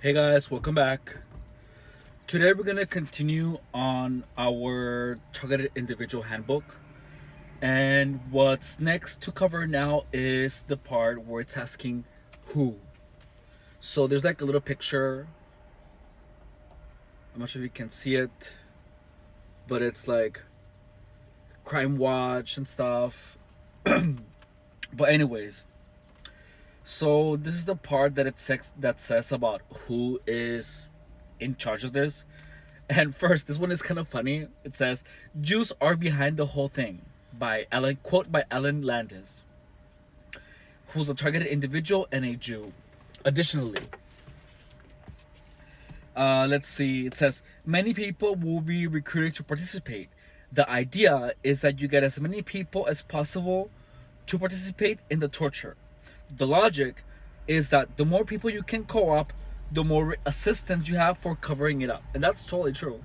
Hey guys, welcome back. Today we're going to continue on our targeted individual handbook. And what's next to cover now is the part where it's asking who. So there's like a little picture. I'm not sure if you can see it, but it's like Crime Watch and stuff. But anyways, so this is the part that says about who is in charge of this. And first, this one is kind of funny. It says, Jews are behind the whole thing, by Ellen, quote by Ellen Landis, who's a targeted individual and a Jew. Additionally, let's see, it says, many people will be recruited to participate. The idea is that you get as many people as possible to participate in the torture. The logic is that the more people you can co-op, the more assistance you have for covering it up. And that's totally true.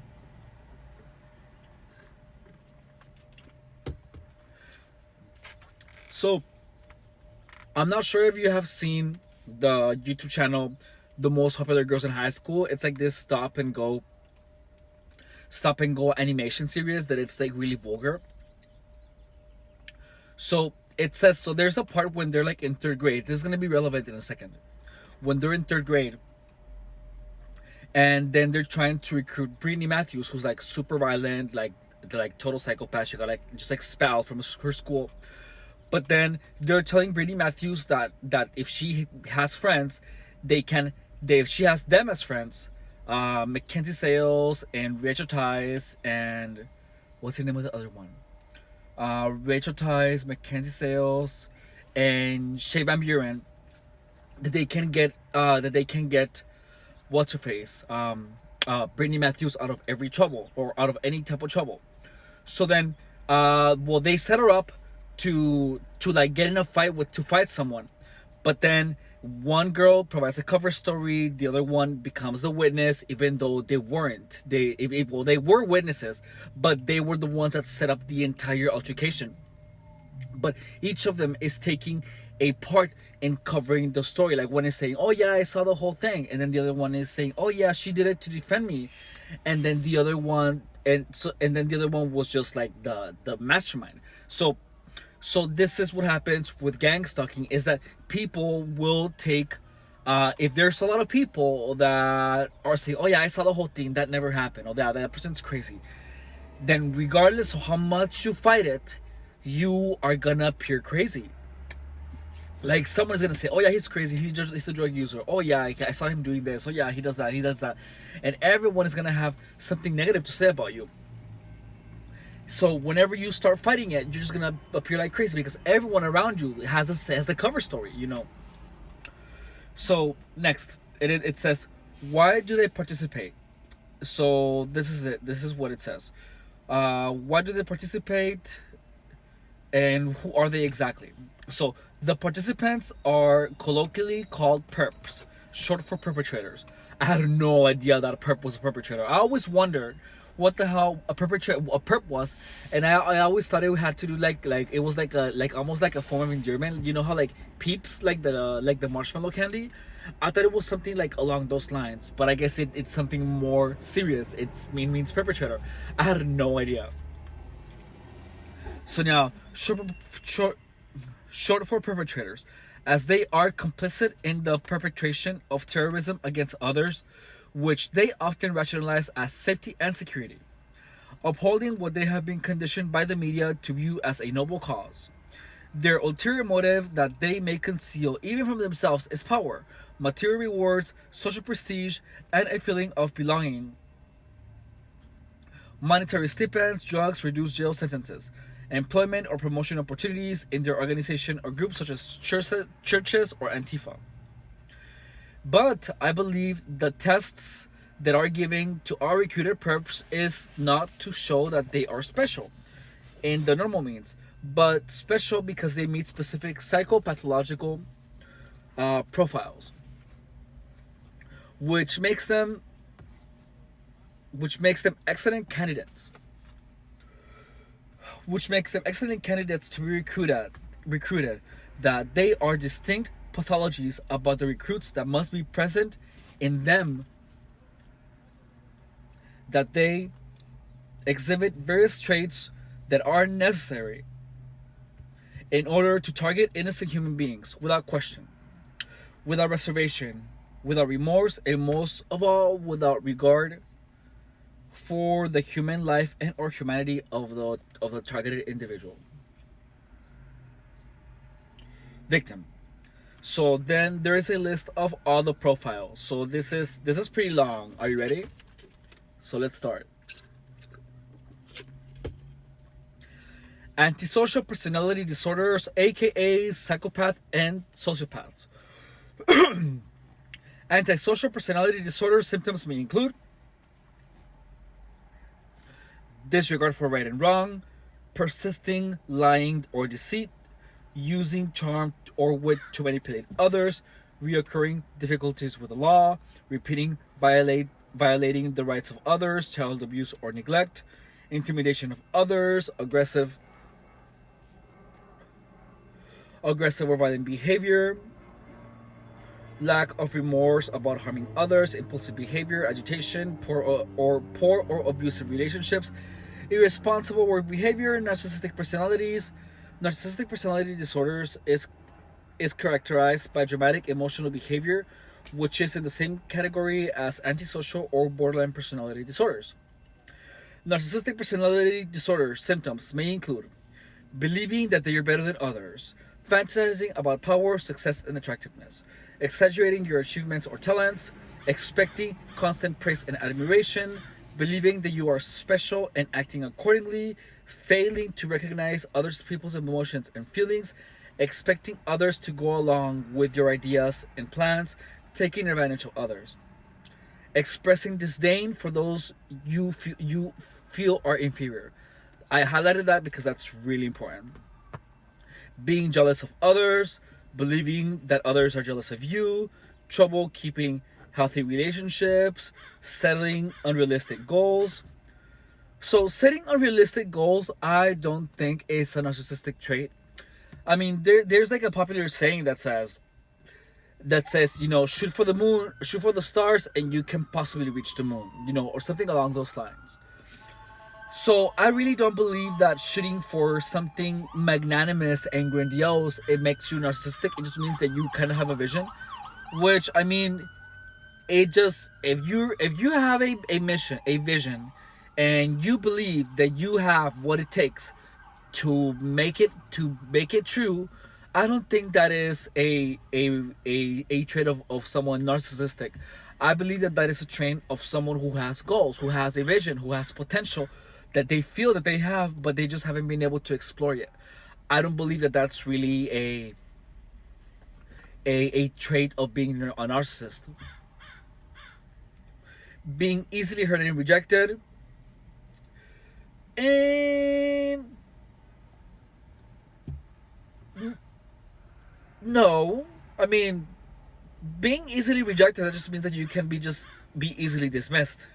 So, I'm not sure if you have seen the YouTube channel, The Most Popular Girls in High School. It's like this stop and go animation series that it's like really vulgar. So, it says, so there's a part when they're like in third grade. This is going to be relevant in a second. When they're in third grade, and then they're trying to recruit Brittany Matthews, who's like super violent, like total psychopath. She got like just expelled from her school. But then they're telling Brittany Matthews that if she has friends, if she has them as friends, Mackenzie Sales and Rachel Tice and what's the name of the other one? Rachel Tice, Mackenzie Sales, and Shay Van Buren, that they can get what's her face, Brittany Matthews out of every trouble or out of any type of trouble. So then, they set her up to like get in a fight to fight someone, but then one girl provides a cover story, the other one becomes the witness, even though they weren't. They were witnesses, but they were the ones that set up the entire altercation. But each of them is taking a part in covering the story. Like one is saying, "Oh yeah, I saw the whole thing," and then the other one is saying, "Oh yeah, she did it to defend me," and then the other one, and then the other one was just like the mastermind. So this is what happens with gang stalking: is that people will take, if there's a lot of people that are saying, "Oh yeah, I saw the whole thing, that never happened," or that person's crazy, then regardless of how much you fight it, you are gonna appear crazy. Like someone's gonna say, "Oh yeah, he's crazy. He's a drug user. Oh yeah, I saw him doing this. Oh yeah, he does that. He does that," and everyone is gonna have something negative to say about you. So whenever you start fighting it, you're just gonna appear like crazy because everyone around you has the cover story, you know. So next, it says, why do they participate? So this is it. This is what it says. Why do they participate? And who are they exactly? So the participants are colloquially called perps, short for perpetrators. I had no idea that a perp was a perpetrator. I always wondered what the hell a perp was, and I always thought it had to do like it was like almost like a form of endearment. You know how like Peeps, like the marshmallow candy. I thought it was something like along those lines, but I guess it's something more serious. Means perpetrator. I had no idea. So now, short for perpetrators, as they are complicit in the perpetration of terrorism against others, which they often rationalize as safety and security, upholding what they have been conditioned by the media to view as a noble cause. Their ulterior motive that they may conceal even from themselves is power, material rewards, social prestige, and a feeling of belonging. Monetary stipends, drugs, reduced jail sentences, employment or promotion opportunities in their organization or groups such as churches or antifa. But I believe the tests that are giving to our recruited perps is not to show that they are special in the normal means, but special because they meet specific psychopathological profiles, which makes them excellent candidates. To be recruited, that they are distinct pathologies about the recruits that must be present in them that they exhibit various traits that are necessary in order to target innocent human beings without question, without reservation, without remorse, and most of all, without regard for the human life and or humanity of the targeted individual. Victim. So then there is a list of all the profiles. So this is pretty long. Are you ready? So let's start. Antisocial personality disorders, aka psychopath and sociopaths. Antisocial personality disorder symptoms may include disregard for right and wrong, persisting lying or deceit, using charm or wit to manipulate others, reoccurring difficulties with the law, repeating violating the rights of others, child abuse or neglect, intimidation of others, aggressive or violent behavior, lack of remorse about harming others, impulsive behavior, agitation, poor or abusive relationships, irresponsible work behavior, narcissistic personalities. Narcissistic personality disorders is characterized by dramatic emotional behavior, which is in the same category as antisocial or borderline personality disorders. Narcissistic personality disorder symptoms may include believing that they are better than others, fantasizing about power, success, and attractiveness, exaggerating your achievements or talents, expecting constant praise and admiration, believing that you are special and acting accordingly, failing to recognize other people's emotions and feelings, expecting others to go along with your ideas and plans, taking advantage of others, expressing disdain for those you feel are inferior. I highlighted that because that's really important. Being jealous of others, believing that others are jealous of you, trouble keeping healthy relationships, setting unrealistic goals. So setting unrealistic goals, I don't think is a narcissistic trait. I mean, there's like a popular saying that says, you know, shoot for the moon, shoot for the stars, and you can possibly reach the moon, you know, or something along those lines. So I really don't believe that shooting for something magnanimous and grandiose, it makes you narcissistic. It just means that you kind of have a vision, which, I mean, it just, if you have a mission, a vision, and you believe that you have what it takes to make it true, I don't think that is a trait of someone narcissistic. I believe that is a trait of someone who has goals, who has a vision, who has potential that they feel that they have, but they just haven't been able to explore yet. I don't believe that that's really a trait of being a narcissist. Being easily hurt and rejected. And no, I mean, being easily rejected, that just means that you can be easily dismissed,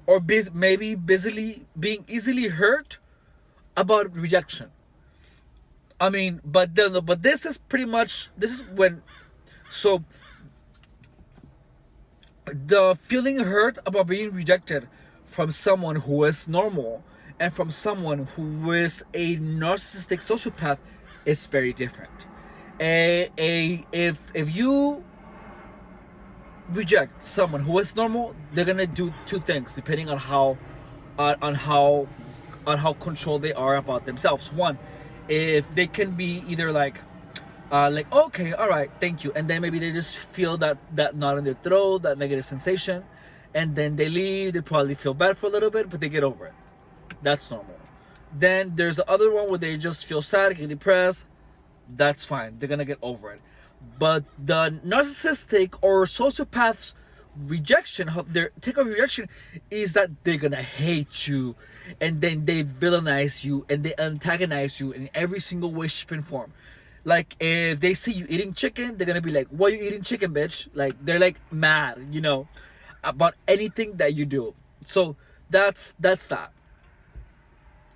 or maybe being easily hurt about rejection. I mean, but this is pretty much, this is when, so the feeling hurt about being rejected from someone who is normal and from someone who is a narcissistic sociopath is very different. If you reject someone who is normal, they're gonna do two things depending on how controlled they are about themselves. One, if they can be either like okay, all right, thank you, and then maybe they just feel that knot in their throat, that negative sensation, and then they leave. They probably feel bad for a little bit, but they get over it. That's normal. Then there's the other one where they just feel sad, get depressed. That's fine. They're gonna get over it. But the narcissistic or sociopath's rejection, their take of rejection, is that they're gonna hate you, and then they villainize you and they antagonize you in every single way, shape, and form. Like if they see you eating chicken, they're gonna be like, "Why are you eating chicken, bitch?" Like they're like mad, you know, about anything that you do. So that's that.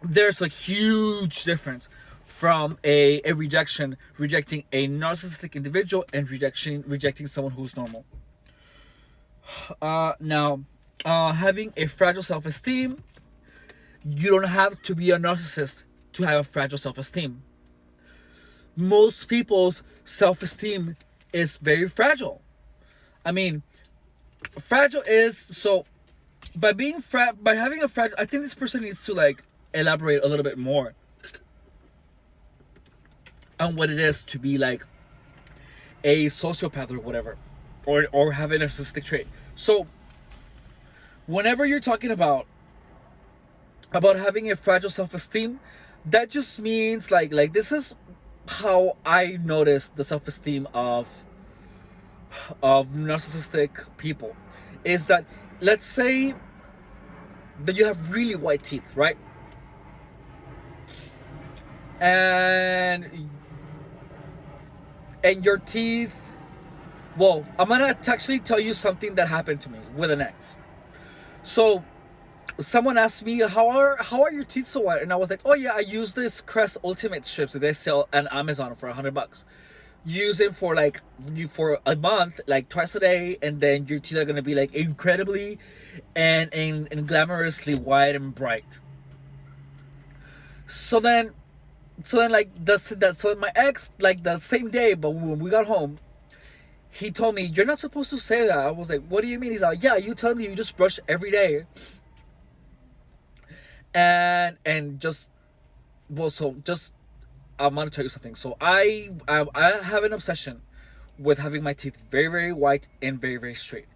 There's a huge difference from a rejecting a narcissistic individual and rejecting someone who's normal. Now, having a fragile self-esteem, you don't have to be a narcissist to have a fragile self-esteem. Most people's self-esteem is very fragile. I mean, fragile is so by being by having a fragile. I think this person needs to like elaborate a little bit more on what it is to be like a sociopath or whatever, or have a narcissistic trait. So, whenever you're talking about having a fragile self-esteem, that just means like this is how I notice the self-esteem of narcissistic people is that, let's say that you have really white teeth, right? And your teeth, well, I'm gonna actually tell you something that happened to me with an ex. So someone asked me how are your teeth so white, and I was like, oh yeah, I use this Crest Ultimate strips that they sell on Amazon for $100. Use it for like for a month, like twice a day, and then your teeth are gonna be like incredibly and glamorously white and bright. So then like so my ex, like the same day, but when we got home, he told me, you're not supposed to say that. I was like, what do you mean? He's like, yeah, you tell me you just brush every day. And just, well, so just, I'm gonna tell you something. So I have an obsession with having my teeth very, very white and very, very straight.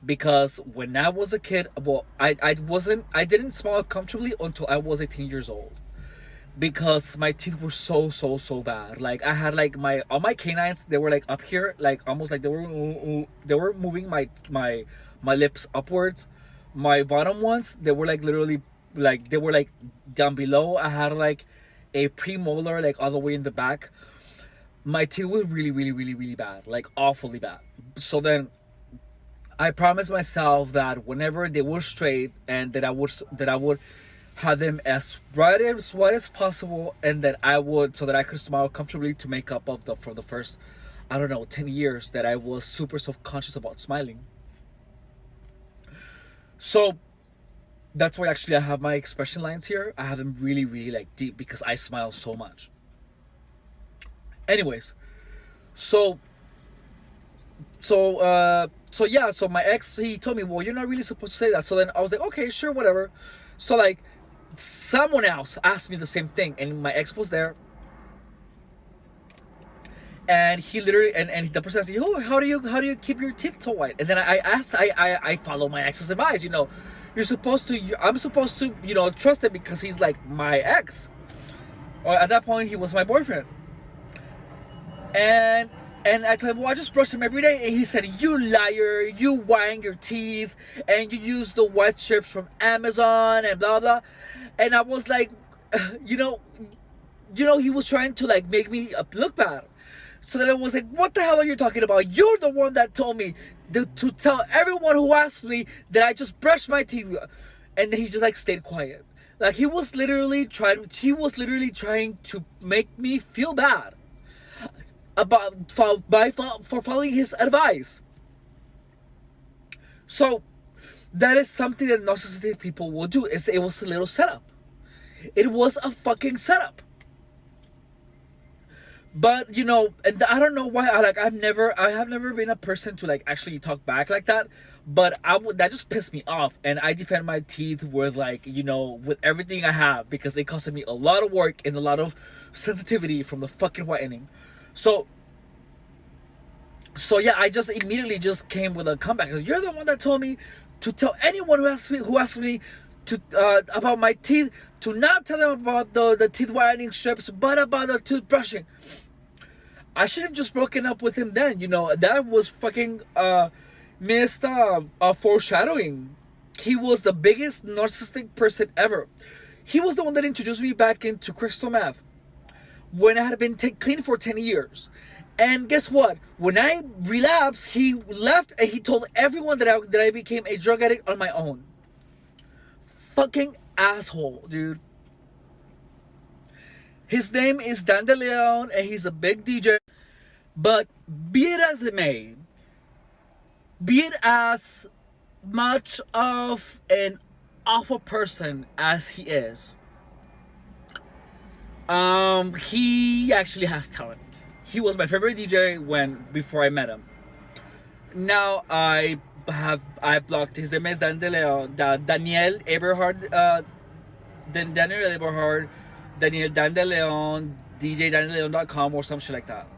Because when I was a kid, well, I didn't smile comfortably until I was 18 years old. Because my teeth were so bad. Like I had like all my canines, they were like up here, like almost like they were moving my lips upwards. My bottom ones, they were like literally like they were like down below. I had like a premolar like all the way in the back. My teeth were really bad, like awfully bad. So then I promised myself that whenever they were straight, and that I would have them as white as possible, and that I would, so that I could smile comfortably to make up for the first, I don't know, 10 years that I was super self-conscious about smiling. So that's why actually I have my expression lines here. I have them really like deep because I smile so much. Anyways, so yeah, so my ex, he told me, well, you're not really supposed to say that. So then I was like, okay, sure, whatever. So like someone else asked me the same thing, and my ex was there, and he literally, and the person said, oh, how do you keep your teeth so white? And then I asked, I follow my ex's advice, I'm supposed to trust him because he's like my ex, or at that point he was my boyfriend. And I told him, well, I just brush them every day. And he said, you liar, you whiten your teeth, and you use the white strips from Amazon, and blah, blah. And I was like, he was trying to, like, make me look bad. So then I was like, what the hell are you talking about? You're the one that told me to tell everyone who asked me that I just brushed my teeth. And then he just, like, stayed quiet. Like, he was literally trying to make me feel bad for following his advice. So that is something that narcissistic people will do. It was a little setup. It was a fucking setup. But and I don't know why. I have never been a person to like actually talk back like that. But that just pissed me off, and I defend my teeth with like with everything I have, because it costed me a lot of work and a lot of sensitivity from the fucking whitening. So yeah, I just immediately just came with a comeback. You're the one that told me to tell anyone who asked me to about my teeth, to not tell them about the teeth whitening strips, but about the toothbrushing. I should have just broken up with him then. That was fucking missed foreshadowing. He was the biggest narcissistic person ever. He was the one that introduced me back into crystal meth when I had been clean for 10 years. And guess what? When I relapsed, he left and he told everyone that I became a drug addict on my own. Fucking asshole, dude. His name is Dan DeLeon, and he's a big DJ. But be it as it may, be it as much of an awful person as he is, he actually has talent. He was my favorite DJ before I met him. Now I blocked his name is Daniel Eberhard, Daniel Eberhard, Daniel Dan De Leon, DJDanielDeLeon.com or some shit like that.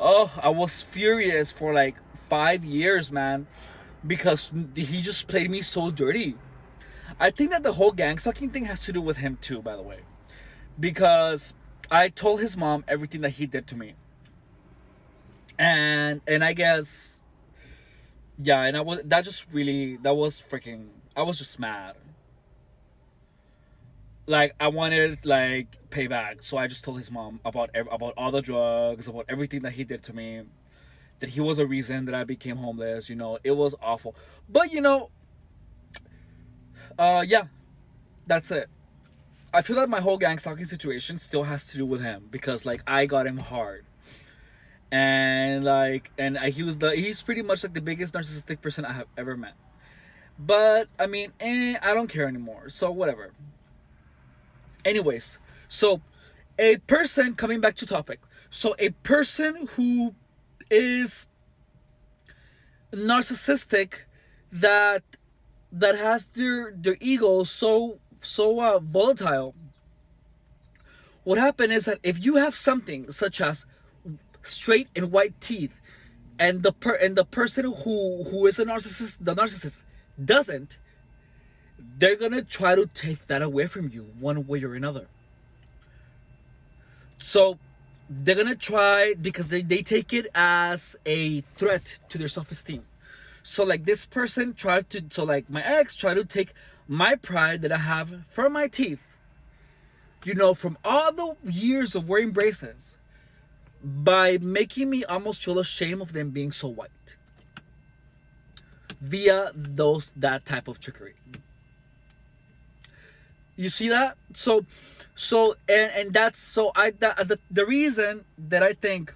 Oh, I was furious for like 5 years, man, because he just played me so dirty. I think that the whole gang sucking thing has to do with him too, by the way, because I told his mom everything that he did to me, and I guess yeah, and that was freaking. I was just mad. Like I wanted like payback, so I just told his mom about all the drugs, about everything that he did to me, that he was a reason that I became homeless. It was awful. But yeah, that's it. I feel that my whole gang stalking situation still has to do with him because like I got him hard, and he's pretty much like the biggest narcissistic person I have ever met. But I mean, I don't care anymore. So whatever. Anyways, so a person coming back to topic. So a person who is narcissistic that has their ego so volatile. What happened is that if you have something such as straight and white teeth, and the person who is the narcissist doesn't, they're gonna try to take that away from you one way or another. So they're gonna try because they take it as a threat to their self-esteem. So like this person tried to, so like my ex tried to take my pride that I have from my teeth, from all the years of wearing braces, by making me almost feel ashamed of them being so white via that type of trickery. You see that? So and that's so the reason that I think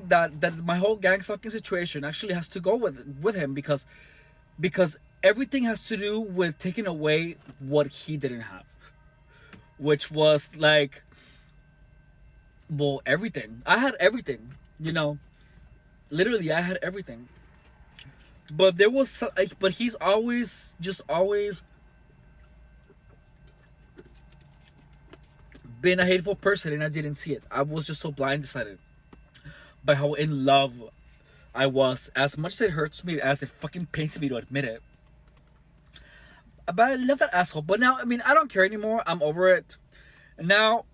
that my whole gang stalking situation actually has to go with him because everything has to do with taking away what he didn't have, which was like, well, everything. I had everything, literally I had everything. But but he's always been a hateful person, and I didn't see it. I was just so blindsided by how in love I was. As much as it hurts me, as it fucking pains me to admit it. But I love that asshole. But now, I mean, I don't care anymore. I'm over it. Now,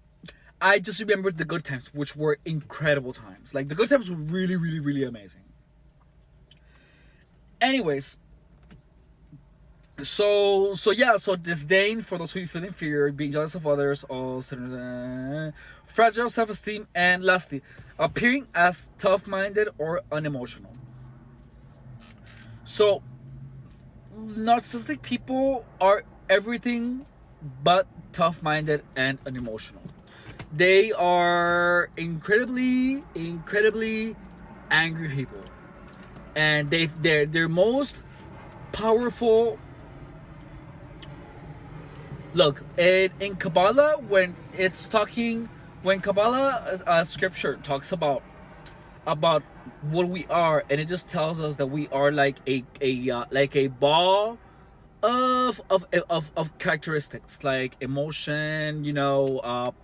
I just remember the good times, which were incredible times. Like, the good times were really, really, really amazing. Anyways, so disdain for those who feel inferior, being jealous of others, all fragile self-esteem, and lastly, appearing as tough-minded or unemotional. So narcissistic people are everything but tough-minded and unemotional. They are incredibly angry people, and their most powerful. Look, in Kabbalah, when Kabbalah scripture talks about what we are, and it just tells us that we are like a ball of characteristics, like emotion,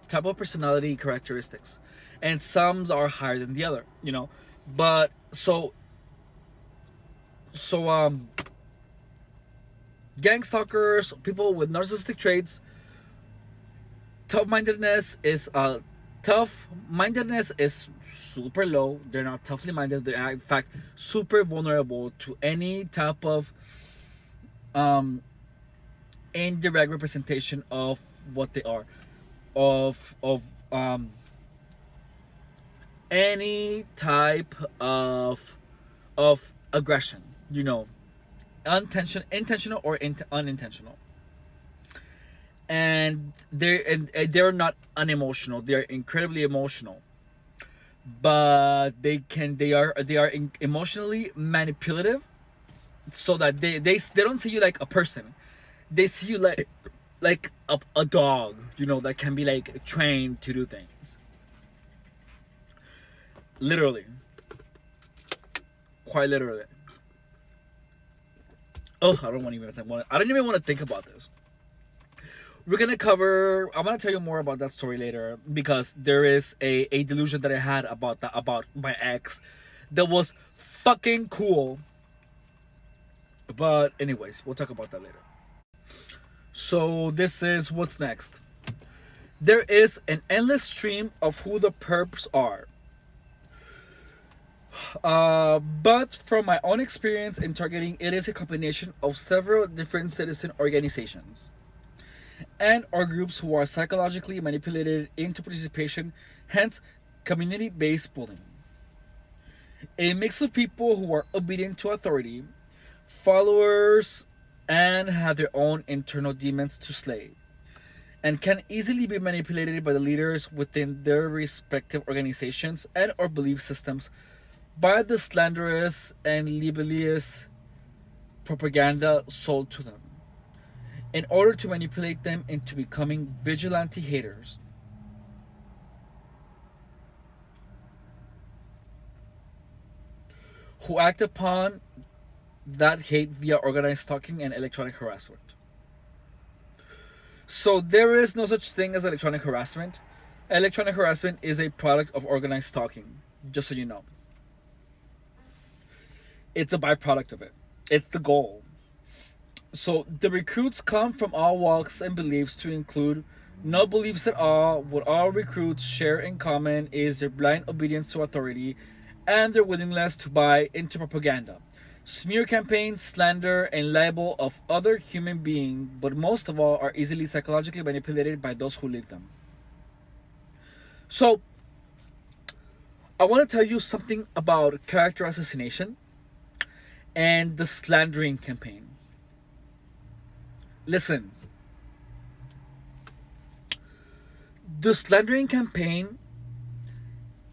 type of personality characteristics, and some are higher than the other, but so gang stalkers, people with narcissistic traits, tough-mindedness is super low. They're not toughly minded. They're in fact super vulnerable to any type of indirect representation of what they are, of any type of aggression, intentional or unintentional. And they're not unemotional. They're incredibly emotional. but they are emotionally manipulative, so that they don't see you like a person. They see you like a dog, that can be like trained to do things. Literally, quite literally. Oh, I don't even want to think about this. I'm gonna tell you more about that story later, because there is a delusion that I had about my ex that was fucking cool. But anyways, we'll talk about that later. So this is what's next. There is an endless stream of who the perps are. But from my own experience in targeting, it is a combination of several different citizen organizations and or groups who are psychologically manipulated into participation, hence community-based bullying. A mix of people who are obedient to authority, followers, and have their own internal demons to slay, and can easily be manipulated by the leaders within their respective organizations and or belief systems by the slanderous and libelous propaganda sold to them, in order to manipulate them into becoming vigilante haters who act upon that hate via organized stalking and electronic harassment. So there is no such thing as electronic harassment. Electronic harassment is a product of organized stalking, just so you know. It's a byproduct of it. It's the goal. So the recruits come from all walks and beliefs, to include no beliefs at all. What all recruits share in common is their blind obedience to authority and their willingness to buy into propaganda, smear campaigns, slander, and libel of other human beings, but most of all are easily psychologically manipulated by those who lead them. So, I want to tell you something about character assassination and the slandering campaign. Listen, the slandering campaign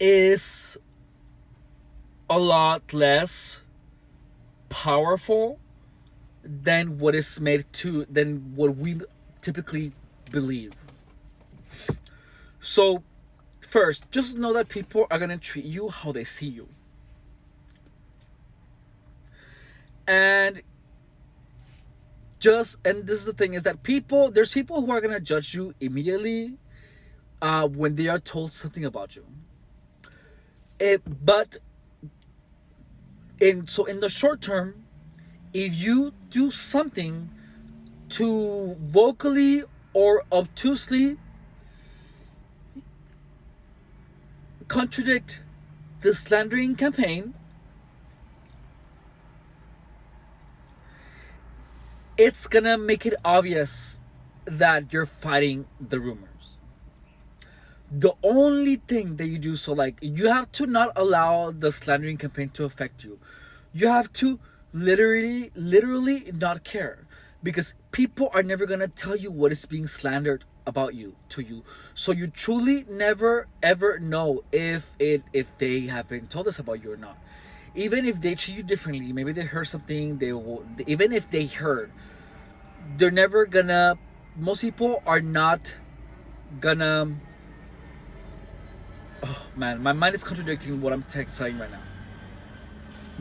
is a lot less powerful than what we typically believe. So first, just know that people are going to treat you how they see you. And this is the thing, is that there's people who are going to judge you immediately when they are told something about you. But in the short term, if you do something to vocally or obtusely contradict the slandering campaign, it's gonna make it obvious that you're fighting the rumors. The only thing that you do, so like, you have to not allow the slandering campaign to affect you. You have to literally not care, because people are never gonna tell you what is being slandered about you to you. So you truly never ever know if they have been told this about you or not. Even if they treat you differently, maybe they heard something, even if they heard, they're never gonna, most people are not gonna, oh man, my mind is contradicting what I'm saying right now.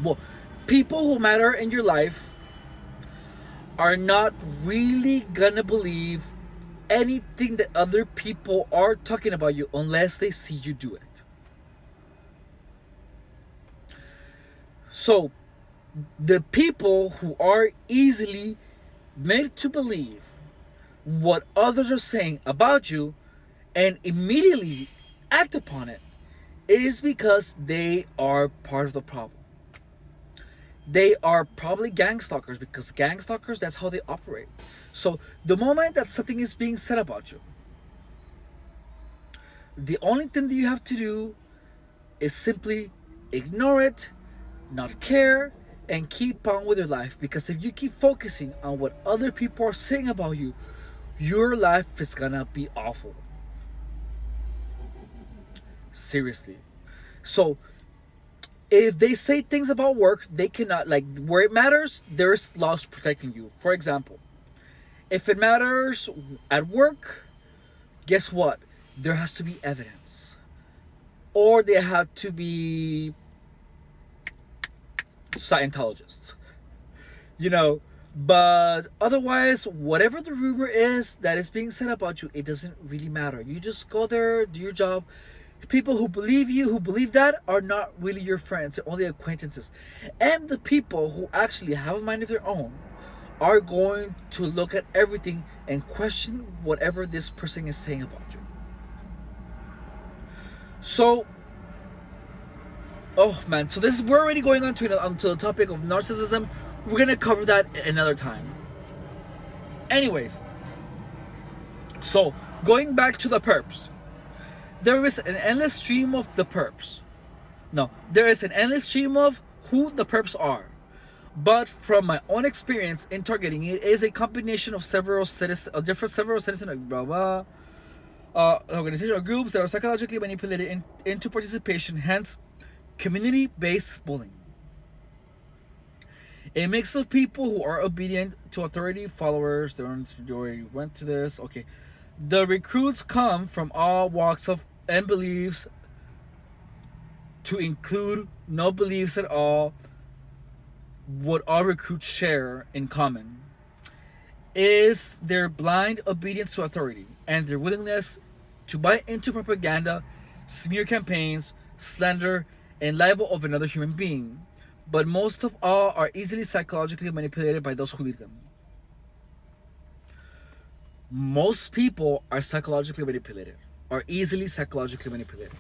Well, people who matter in your life are not really gonna believe anything that other people are talking about you unless they see you do it. So the people who are easily made to believe what others are saying about you and immediately act upon it is because they are part of the problem. They are probably gang stalkers, because gang stalkers, that's how they operate. So the moment that something is being said about you, the only thing that you have to do is simply ignore it, not care, and keep on with your life. Because if you keep focusing on what other people are saying about you, your life is gonna be awful. Seriously. So if they say things about work, they cannot, like, where it matters, there's laws protecting you. For example, if it matters at work, guess what? There has to be evidence, or they have to be Scientologists, you know. But otherwise, whatever the rumor is that is being said about you, it doesn't really matter. You just go there, do your job. People who believe you, who believe that, are not really your friends. They're only acquaintances. And the people who actually have a mind of their own are going to look at everything and question whatever this person is saying about you. So, oh man, so we're already going on to the topic of narcissism. We're gonna cover that another time. Anyways, so going back to the perps, there is an endless stream of the perps. No, there is an endless stream of who the perps are. But from my own experience in targeting, it is a combination of several citizen organizational groups that are psychologically manipulated into participation, hence community-based bullying. A mix of people who are obedient to authority, followers. They already went to this. Okay, the recruits come from all walks of and beliefs, to include no beliefs at all. What all recruits share in common is their blind obedience to authority and their willingness to buy into propaganda, smear campaigns, slander, and libel of another human being. But most of all are easily psychologically manipulated by those who lead them. Most people are psychologically manipulated, are easily psychologically manipulated.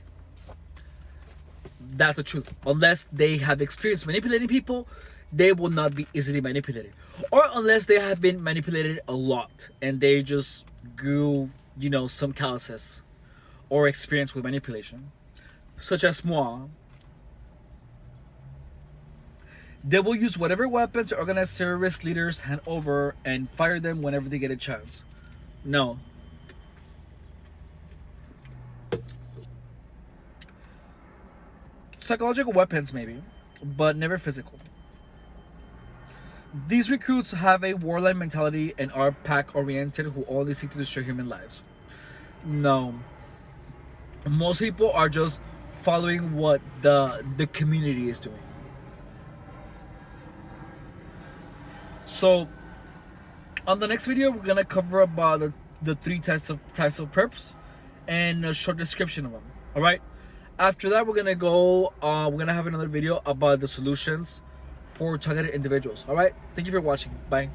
That's the truth. Unless they have experience manipulating people, they will not be easily manipulated. Or unless they have been manipulated a lot and they just grew, some calluses or experience with manipulation, such as moi. They will use whatever weapons organized terrorist leaders hand over and fire them whenever they get a chance. No. Psychological weapons, maybe, but never physical. These recruits have a warlike mentality and are pack-oriented who only seek to destroy human lives. No. Most people are just following what the community is doing. So, on the next video, we're gonna cover about the three types of perps and a short description of them. All right. After that, we're gonna go. We're gonna have another video about the solutions for targeted individuals. All right. Thank you for watching. Bye.